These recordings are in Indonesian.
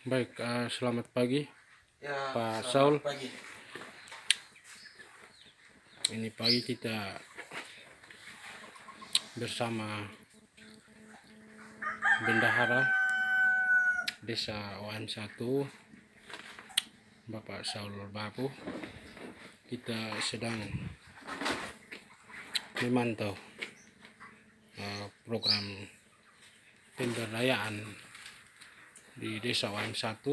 Baik, selamat pagi Ya, Pak selamat Saul. pagi. Ini pagi kita bersama Bendahara Desa OM1 Bapak Saul Bapu. Kita sedang memantau program pemberdayaan di Desa OM1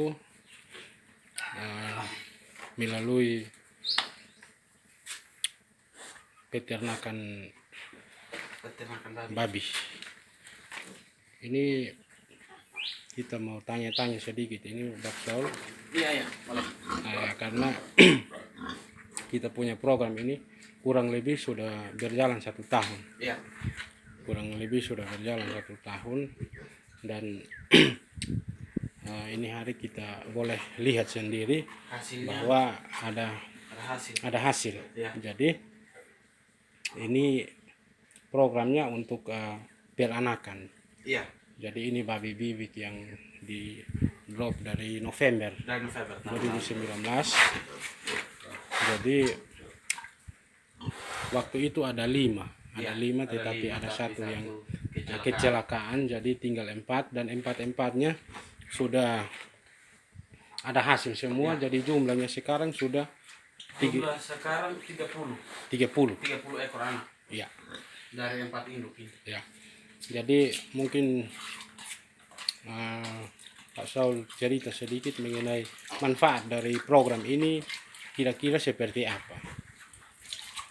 melalui peternakan babi. Ini kita mau tanya-tanya sedikit ini Pak Saul. Iya, boleh. Karena kita punya program ini kurang lebih sudah berjalan 1 tahun. Iya. Kurang lebih sudah berjalan 1 tahun dan ini hari kita boleh lihat sendiri Hasilnya bahwa ada hasil. Ya. Jadi ini programnya untuk peranakan. Iya. Jadi ini babi bibit yang di drop dari November 2019. Jadi waktu itu ada 5 tetapi ada satu yang kecelakaan, jadi tinggal 4 dan 4-empatnya sudah ada hasil semua. Ya. Jadi jumlahnya sekarang sudah sekarang 30 ekor anak. Ya. Dari 4 induk ini. Ya. Jadi mungkin Pak Saul cerita sedikit mengenai manfaat dari program ini, kira-kira seperti apa?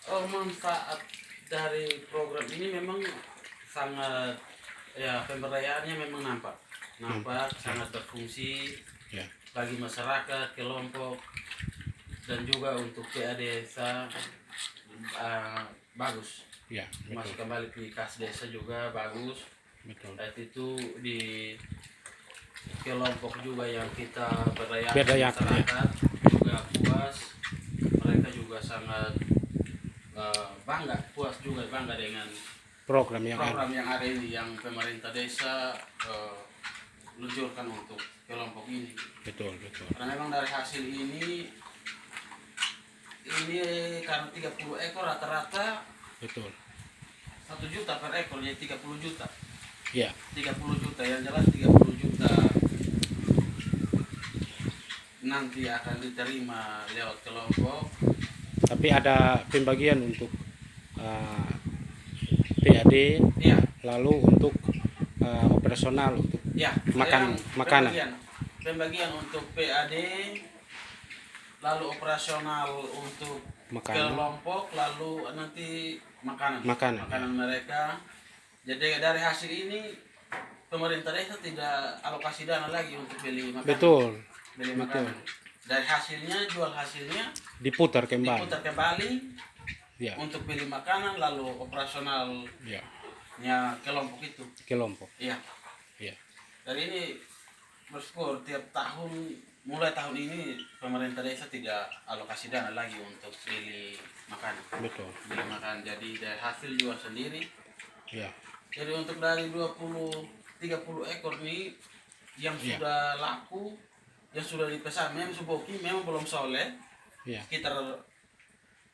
Manfaat dari program ini memang sangat, ya, pemberdayaannya memang nampak sangat berfungsi Ya. bagi masyarakat, kelompok, dan juga untuk PA desa bagus. Ya, Masuk betul. kembali ke kas desa juga bagus. Betul. Itu di kelompok juga yang kita berdayakan Berdayakan, masyarakat juga puas. Mereka juga sangat bangga dengan Program yang ada. yang ada ini, yang pemerintah desa luncurkan untuk kelompok ini. Betul. Karena memang dari hasil ini karena 30 ekor rata-rata Betul. 1 juta per ekor, jadi 30 juta. Ya. 30 juta, yang jelas 30 juta nanti akan diterima lewat kelompok. Tapi ada pembagian untuk PAD, Iya. lalu untuk operasional untuk Ya, makanan. Pembagian untuk PAD, lalu operasional untuk Makanan. kelompok, lalu nanti makanan Ya. mereka. Jadi dari hasil ini pemerintah desa tidak alokasi dana lagi untuk beli makanan. Betul. Beli makanan. Dari hasilnya, jual hasilnya Diputar kembali. Ya. Untuk beli makanan, lalu operasionalnya kelompok itu. Iya. Ya. Dari ini bersyukur tiap tahun, mulai tahun ini pemerintah desa tidak alokasi dana lagi untuk beli makanan. Betul. Beli makanan, jadi dari hasil jual sendiri. Ya. Jadi untuk dari 20-30 ekor ini yang sudah laku, yang sudah dipesan, memang suboki memang belum soleh. Ya. Sekitar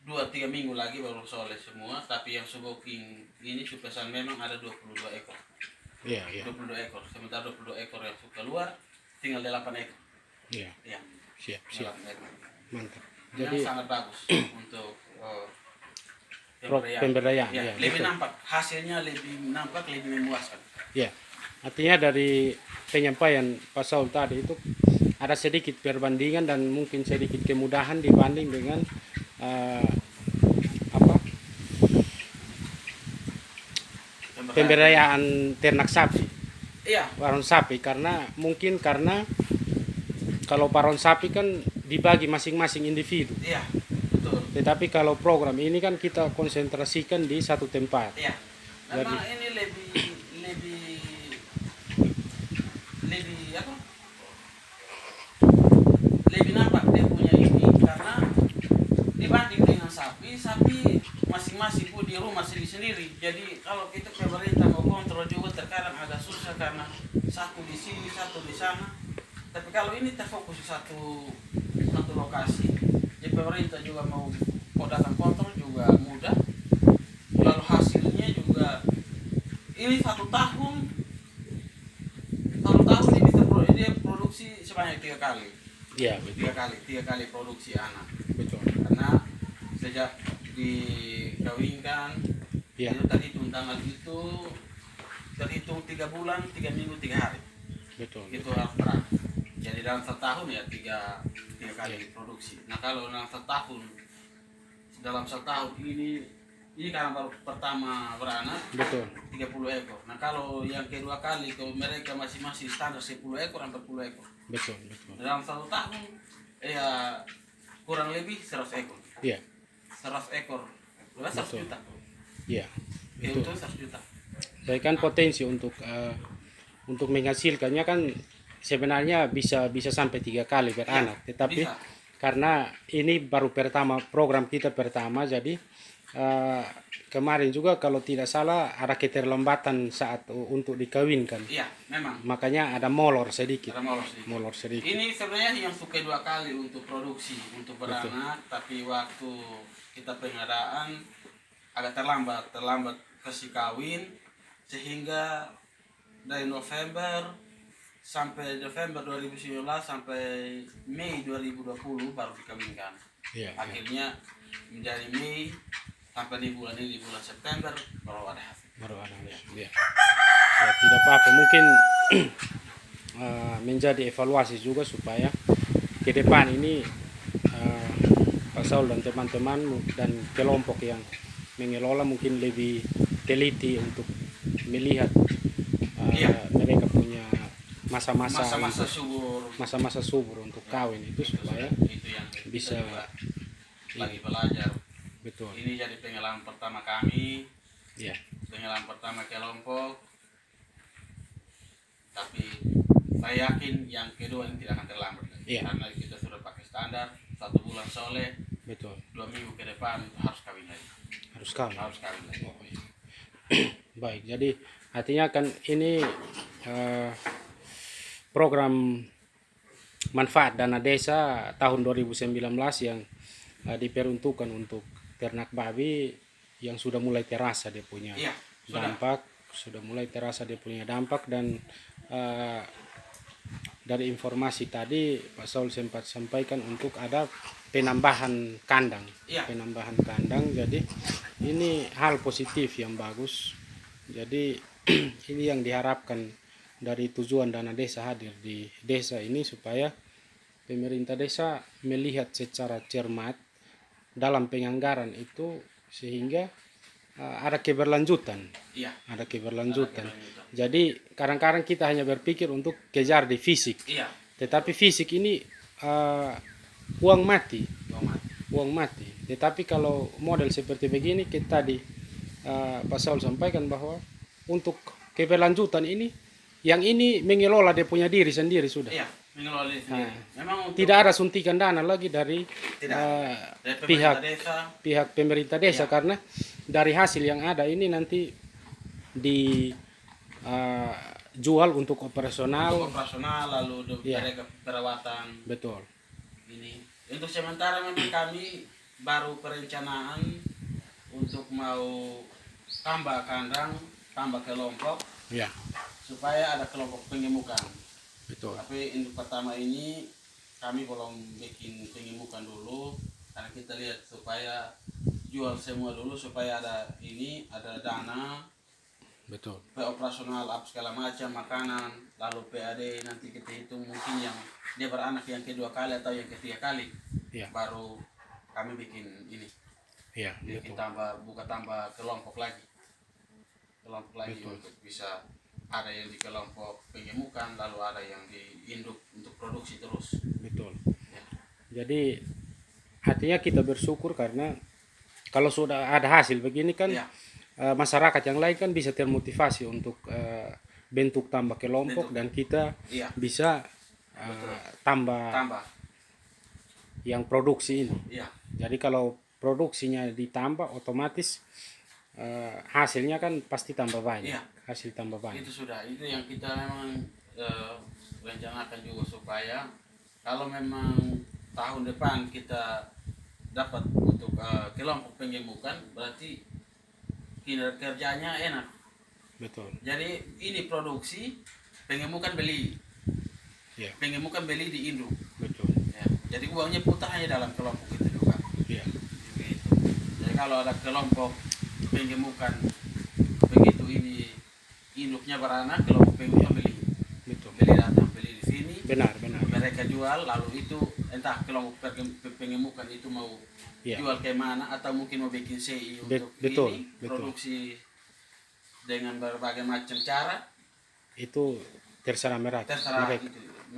2-3 minggu lagi baru soleh semua, tapi yang suboki ini pesan memang ada 22 ekor. Iya. 22 ekor, sementara 22 ekor yang sudah keluar tinggal 8 ekor. Iya. Ya. Siap. 8 ekor. Mantap. Jadi Jadi sangat bagus untuk pemberdayaan. Ya, Ya, lebih betul. nampak, hasilnya lebih nampak, lebih memuaskan. Ya. Artinya dari penyampaian Pak Saul tadi itu ada sedikit perbandingan dan mungkin sedikit kemudahan dibanding dengan pemberdayaan ternak sapi. Iya. Paron sapi karena kalau paron sapi kan dibagi masing-masing individu. Iya, betul. Tetapi kalau program ini kan kita konsentrasikan di satu tempat. Iya. Memang ini lebih apa? Lebih nampak dia punya ini, karena dibanding dengan sapi masing-masing pun di rumah sendiri. Jadi kalau kita pemerintah mau kontrol juga terkadang agak susah, karena satu di sini, satu di sana. Tapi kalau ini terfokus di satu lokasi, jadi pemerintah juga mau datang kontrol juga mudah. Lalu hasilnya juga ini satu tahun ini dia produksi sebanyak 3 kali. Iya, betul. Tiga kali produksi anak. Betul. Karena sejak dikawinkan Iya. itu terhitung tanggal itu terhitung 3 bulan 3 minggu 3 hari Betul. itu harus beranak. Jadi dalam setahun ya tiga kali produksi. Nah kalau dalam setahun ini karena baru pertama beranak Betul. 30 ekor. Nah kalau yang kedua kali kalau mereka masih standar 10 ekor sampai 10 ekor. Betul. Betul. Dalam satu tahun ya kurang lebih 100 ekor. Iya. 100 ekor. Berarti 100 Betul. juta. Iya. Ya, Betul. itu 100 juta. Jadi kan potensi untuk menghasilkannya kan sebenarnya bisa sampai 3 kali beranak, tetapi Bisa. karena ini baru program kita pertama, jadi kemarin juga kalau tidak salah ada keterlambatan saat untuk dikawinkan, Iya, memang. makanya ada molor sedikit. Ada molor sedikit. Ini Ini sebenarnya yang suka 2 kali untuk produksi, untuk beranak, tapi waktu kita pengadaan agak terlambat kasih kawin, sehingga dari November 2019 sampai Mei 2020 baru dikawinkan. Iya, Akhirnya menjadi Mei sampai di bulan September baru ada hasil. baru ada. Ya. Ya, tidak apa-apa, mungkin menjadi evaluasi juga supaya ke depan ini Pak Saul dan teman-teman dan kelompok yang mengelola mungkin lebih teliti untuk melihat mereka punya Masa-masa subur. masa-masa subur untuk kawin itu supaya Itu yang bisa kita juga lagi belajar. betul. Ini jadi pengalaman pertama kami, Ya, pengalaman pertama kelompok. Tapi saya yakin yang kedua ini tidak akan terlambat lagi. Iya. Karena kita sudah pakai standar 1 bulan soleh, betul. 2 minggu ke depan harus kawin lagi. Harus kawin. Harus kawin lagi. Oh, iya. Baik, jadi artinya kan ini program manfaat dana desa tahun 2019 yang diperuntukkan untuk ternak babi yang sudah mulai terasa dia punya Iya, sudah mulai terasa dia punya dampak, dan dari informasi tadi Pak Saul sempat sampaikan untuk ada penambahan kandang. Iya. Penambahan kandang, jadi ini hal positif yang bagus. Jadi ini yang diharapkan dari tujuan dana desa hadir di desa ini, supaya pemerintah desa melihat secara cermat dalam penganggaran itu, sehingga ada keberlanjutan. Iya. Ada keberlanjutan. Jadi kadang-kadang kita hanya berpikir untuk kejar di fisik, Iya. tetapi fisik ini uang mati. Tomat. Uang mati. Tetapi kalau model seperti begini, kita tadi Pak Saul sampaikan bahwa untuk keberlanjutan ini, yang ini mengelola dia punya diri sendiri sudah. Iya, mengelola diri sendiri. Memang untuk Tidak ada suntikan dana lagi dari dari pihak pemerintah desa. pihak pemerintah desa, karena dari hasil yang ada ini nanti dijual untuk operasional. Lalu mereka perawatan. Betul. Ini untuk sementara memang kami baru perencanaan untuk mau tambah kandang, tambah kelompok, Ya, supaya ada kelompok pengemukan. betul. Tapi untuk pertama ini kami belum bikin pengemukan dulu, karena kita lihat supaya jual semua dulu, supaya ada dana, Betul. operasional apa segala macam, makanan, lalu PAD nanti kita hitung mungkin yang dia beranak yang kedua kali atau yang ketiga kali. Ya. Baru kami bikin ini. Ya, Bikin betul. buka tambah kelompok lagi. Kelompok lagi Betul. untuk bisa ada yang di kelompok pengemukan, lalu ada yang di induk untuk produksi terus. Betul. Ya. Jadi artinya kita bersyukur karena kalau sudah ada hasil begini kan, Ya. Masyarakat yang lain kan bisa termotivasi untuk bentuk tambah kelompok, dan kita Iya. bisa tambah Tambah. yang produksi ini. Iya. Jadi kalau produksinya ditambah, otomatis hasilnya kan pasti tambah banyak. Iya. Hasil tambah banyak. Itu sudah, itu yang kita memang rencanakan juga supaya kalau memang tahun depan kita dapat untuk kelompok penggemukan, berarti kinerjanya enak. betul. Jadi ini produksi, penggemukan beli, Ya, penggemukan beli di induk. betul. Ya. Jadi uangnya putar hanya dalam kelompok itu juga. Ya, Begitu. Jadi kalau ada kelompok penggemukan begitu ini induknya beranak, kelompok penggemukan beli, betul. beli datang beli di sini, Benar, benar. mereka jual, lalu itu entah kelompok pengemukan itu mau Ya, jual ke mana atau mungkin mau bikin CI untuk betul, ini betul. produksi dengan berbagai macam cara, itu terserah mereka. terserah Mereka.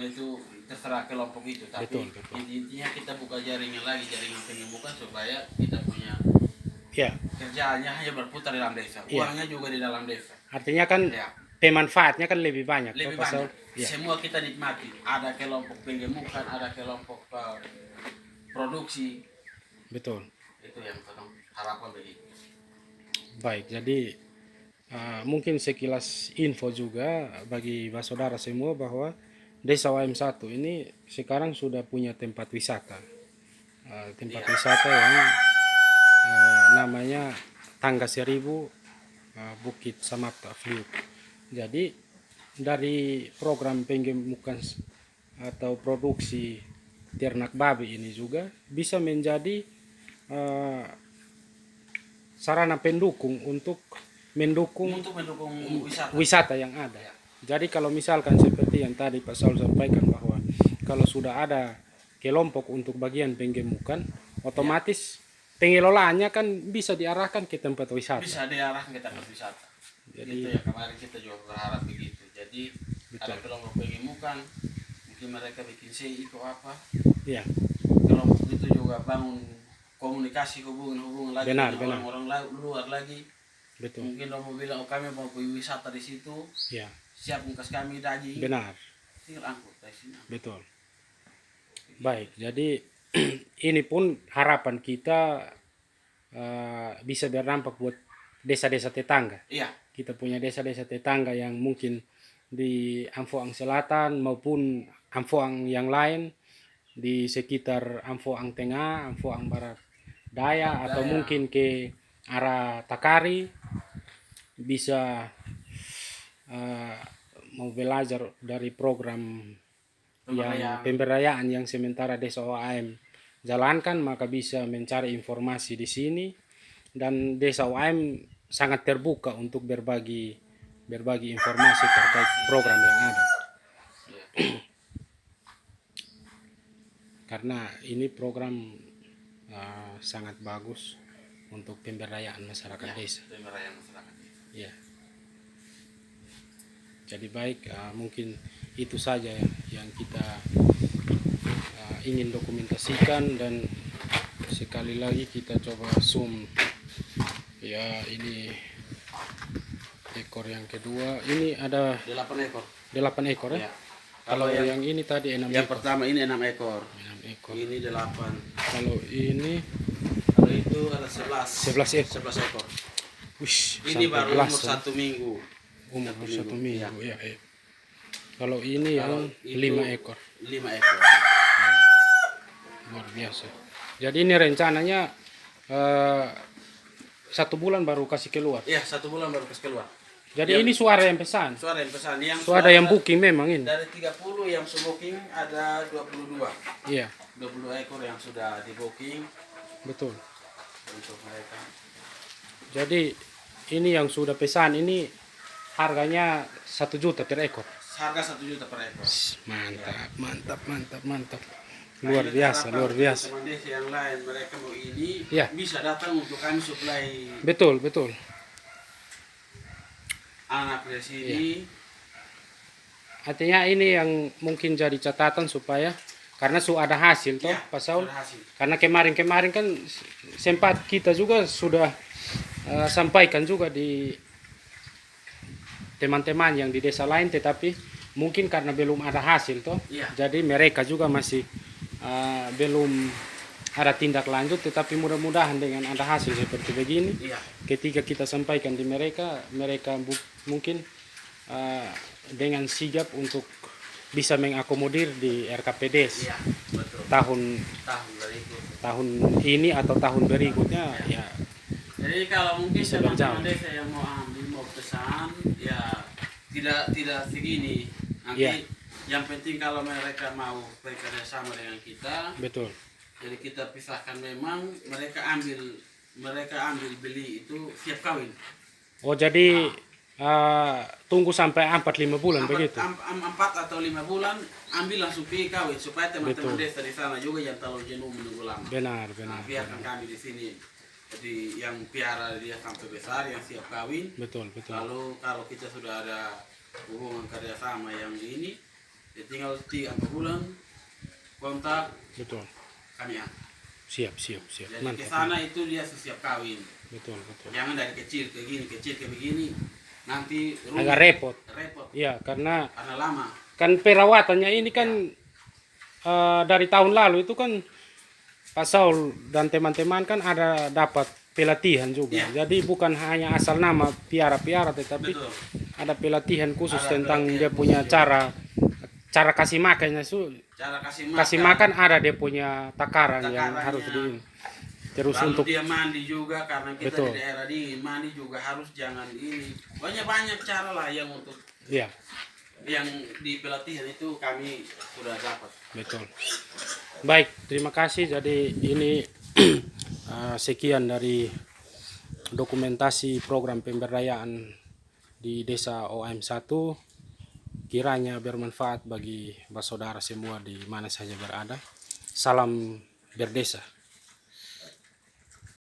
itu terserah kelompok itu. Tapi Betul, betul. intinya kita buka jaringan lagi, jaringan pengemukan supaya kita punya Ya, kerjaannya hanya berputar di dalam desa, Iya. uangnya juga di dalam desa. artinya kan Ya, pemanfaatnya kan lebih banyak. lebih toh, pasal. banyak. Ya, Semua kita nikmati. Ada kelompok pengemukan, ada kelompok produksi. betul. Itu yang kadang harapan begitu. Baik, jadi mungkin sekilas info juga bagi saudara semua bahwa Desa WM1 ini sekarang sudah punya tempat wisata. Tempat Iya. wisata yang namanya Tangga Seribu Bukit Samapta Fliuk. Jadi dari program penggemukan atau produksi ternak babi ini juga bisa menjadi sarana pendukung untuk mendukung Untuk mendukung wisata. wisata yang ada. Jadi kalau misalkan seperti yang tadi Pak Saul sampaikan bahwa kalau sudah ada kelompok untuk bagian penggemukan, otomatis pengelolaannya kan bisa diarahkan ke tempat wisata. Bisa diarahkan ke tempat wisata. Jadi Itu yang kemarin kita juga berharap begitu. Jadi ada betul. kelompok pengemukan, mungkin mereka bikin CI itu apa. Ya, Kelompok itu juga bangun komunikasi hubungan lagi Benar, dengan benar. orang-orang luar lagi. betul. Mungkin orang mau bilang, oh kami mau pergi wisata di situ, Ya, siap ungkas kami daging, benar. tinggal angkut dari sini. Betul. Baik, jadi ini pun harapan kita bisa berdampak buat desa-desa tetangga. Iya, Kita punya desa-desa tetangga yang mungkin di Amfoang Selatan maupun Amfoang yang lain di sekitar Amfoang Tengah, Amfoang Barat Daya, atau Daya. mungkin ke arah Takari bisa mau belajar dari program yang pemberdayaan yang sementara Desa OAM jalankan, maka bisa mencari informasi di sini, dan Desa OAM sangat terbuka untuk berbagi informasi terkait program yang ada. Karena ini program sangat bagus untuk pemberdayaan masyarakat desa. pemberdayaan masyarakat. Ya. Jadi baik, mungkin itu saja yang kita ingin dokumentasikan, dan sekali lagi kita coba zoom ya, ini ekor yang kedua, ini ada 8 ekor. 8 ekor ya. Ya. Kalau yang ini tadi 6 Yang ekor. pertama ini 6 ekor. 6 ekor. Ini 8. Kalau ini Kalau itu ada 11. 11 ekor. 11 ekor. Wish, Ini sampai baru belas, umur 1 minggu. umur satu 1 minggu, minggu ya. Kalau ini Kalau yang itu 5 ekor. 5 ekor. Luar biasa. Jadi ini rencananya 1 bulan baru kasih keluar. Iya, 1 bulan baru kasih keluar. Jadi Yang- ini suara yang pesan. Suara yang pesan yang Suara yang booking memang ini. dari 30 yang booking ada 22. Iya, 22 ekor yang sudah di booking betul. untuk mereka. Jadi ini yang sudah pesan ini harganya 1 juta per ekor. Harga 1 juta per ekor. Mantap. Luar biasa, luar biasa. Teman desa yang lain mereka mau ini Ya. bisa datang untuk kami suplai Betul. anak dari sini. Artinya ini yang mungkin jadi catatan supaya, karena sudah ada hasil toh, Ya, Pak Saul. sudah hasil. Karena kemarin kan sempat kita juga sudah sampaikan juga di teman-teman yang di desa lain, tetapi mungkin karena belum ada hasil toh. Iya. Jadi mereka juga masih belum ada tindak lanjut, tetapi mudah-mudahan dengan ada hasil seperti begini, Iya. ketika kita sampaikan di mereka mungkin dengan sigap untuk bisa mengakomodir di RKPDes Iya, betul. tahun Tahun berikut. tahun ini atau tahun berikutnya ya Jadi kalau mungkin bisa teman-teman berjalan. desa yang mau ambil, mau pesan, ya tidak segini. Nanti Iya. yang penting kalau mereka mau bekerja sama dengan kita, Betul. jadi kita pisahkan. Memang mereka ambil beli itu siap kawin. Oh jadi tunggu sampai 4-5 bulan begitu. 4 atau 5 bulan ambil langsung pergi kawin supaya teman-teman Betul. desa di sana juga yang terlalu jenuh menunggu lama. Benar, Nah, benar. biarkan kami di sini. Jadi yang piara dia sampai besar, yang siap kawin. Betul, betul. Lalu kalau kita sudah ada hubungan kerjasama yang ini, ya tinggal 3-4 bulan kontak Betul. kami ya. Siap. Jadi ke Mantap. sana itu dia siap kawin. Betul. Jangan dari kecil ke gini, kecil ke begini. Nanti Agak repot. repot Iya, karena lama. kan perawatannya ini kan dari tahun lalu itu kan Pak Saul dan teman-teman kan ada dapat pelatihan juga. Iya. Jadi bukan hanya asal nama piara-piara, tetapi Betul. ada pelatihan khusus Ada tentang pelatihan dia punya khusus, cara kasih makannya. Cara Kasih makan ada dia punya takaran yang Takarannya. harus terus Lalu untuk dia mandi juga karena kita Betul. di daerah dingin, mandi juga harus jangan ini. Banyak cara lah yang untuk ya yang di pelatihan itu kami sudah dapat. betul. Baik, terima kasih. Jadi ini sekian dari dokumentasi program pemberdayaan di Desa OM 1. Kiranya bermanfaat bagi saudara semua di mana saja berada. Salam berdesa.